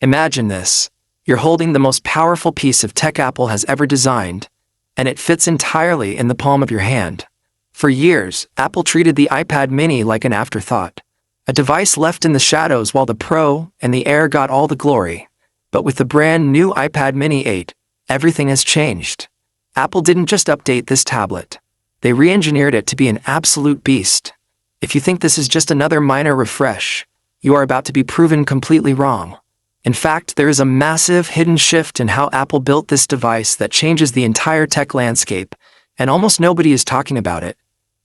Imagine this. You're holding the most powerful piece of tech Apple has ever designed, and it fits entirely in the palm of your hand. For years, Apple treated the iPad mini like an afterthought, a device left in the shadows while the Pro and the Air got all the glory. But with the brand new iPad mini 8, everything has changed. Apple didn't just update this tablet. They re-engineered it to be an absolute beast. If you think this is just another minor refresh, you are about to be proven completely wrong. In fact, there is a massive hidden shift in how Apple built this device that changes the entire tech landscape, and almost nobody is talking about it.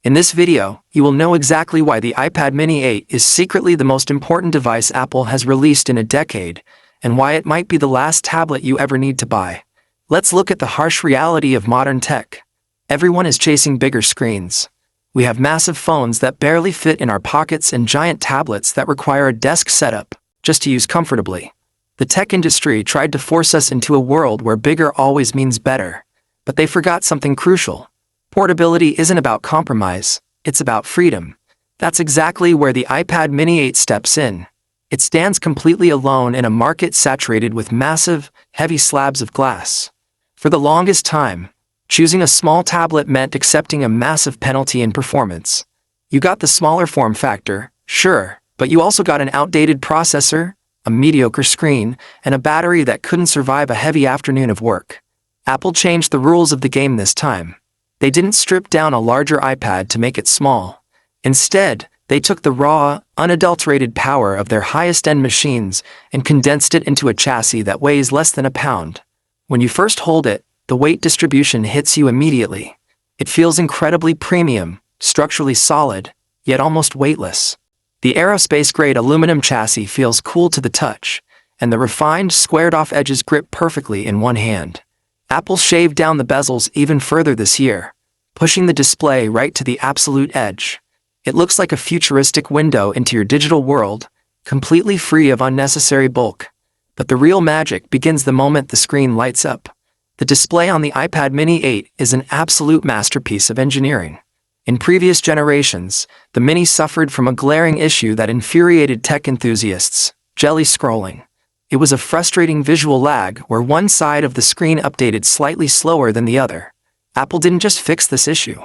In this video, you will know exactly why the iPad mini 8 is secretly the most important device Apple has released in a decade, and why it might be the last tablet you ever need to buy. Let's look at the harsh reality of modern tech. Everyone is chasing bigger screens. We have massive phones that barely fit in our pockets and giant tablets that require a desk setup just to use comfortably. The tech industry tried to force us into a world where bigger always means better, but they forgot something crucial. Portability isn't about compromise, it's about freedom. That's exactly where the iPad mini 8 steps in. It stands completely alone in a market saturated with massive, heavy slabs of glass. For the longest time, choosing a small tablet meant accepting a massive penalty in performance. You got the smaller form factor, sure, but you also got an outdated processor, a mediocre screen, and a battery that couldn't survive a heavy afternoon of work. Apple changed the rules of the game this time. They didn't strip down a larger iPad to make it small. Instead, they took the raw, unadulterated power of their highest-end machines and condensed it into a chassis that weighs less than a pound. When you first hold it, the weight distribution hits you immediately. It feels incredibly premium, structurally solid, yet almost weightless. The aerospace-grade aluminum chassis feels cool to the touch, and the refined, squared-off edges grip perfectly in one hand. Apple shaved down the bezels even further this year, pushing the display right to the absolute edge. It looks like a futuristic window into your digital world, completely free of unnecessary bulk. But the real magic begins the moment the screen lights up. The display on the iPad mini 8 is an absolute masterpiece of engineering. In previous generations, the Mini suffered from a glaring issue that infuriated tech enthusiasts: jelly scrolling. It was a frustrating visual lag where one side of the screen updated slightly slower than the other. Apple didn't just fix this issue.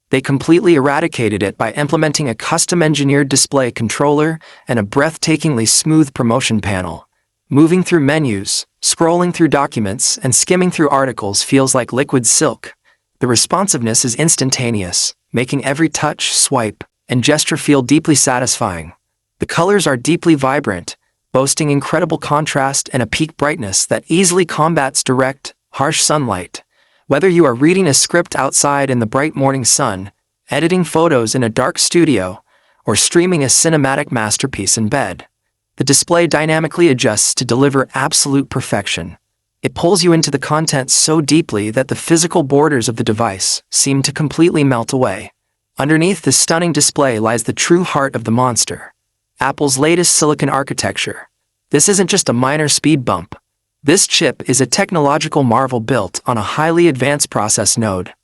They completely eradicated it by implementing a custom-engineered display controller and a breathtakingly smooth promotion panel. Moving through menus, scrolling through documents, and skimming through articles feels like liquid silk. The responsiveness is instantaneous, making every touch, swipe, and gesture feel deeply satisfying. The colors are deeply vibrant, boasting incredible contrast and a peak brightness that easily combats direct, harsh sunlight. Whether you are reading a script outside in the bright morning sun, editing photos in a dark studio, or streaming a cinematic masterpiece in bed, the display dynamically adjusts to deliver absolute perfection. It pulls you into the content so deeply that the physical borders of the device seem to completely melt away. Underneath this stunning display lies the true heart of the monster: Apple's latest silicon architecture. This isn't just a minor speed bump. This chip is a technological marvel built on a highly advanced process node,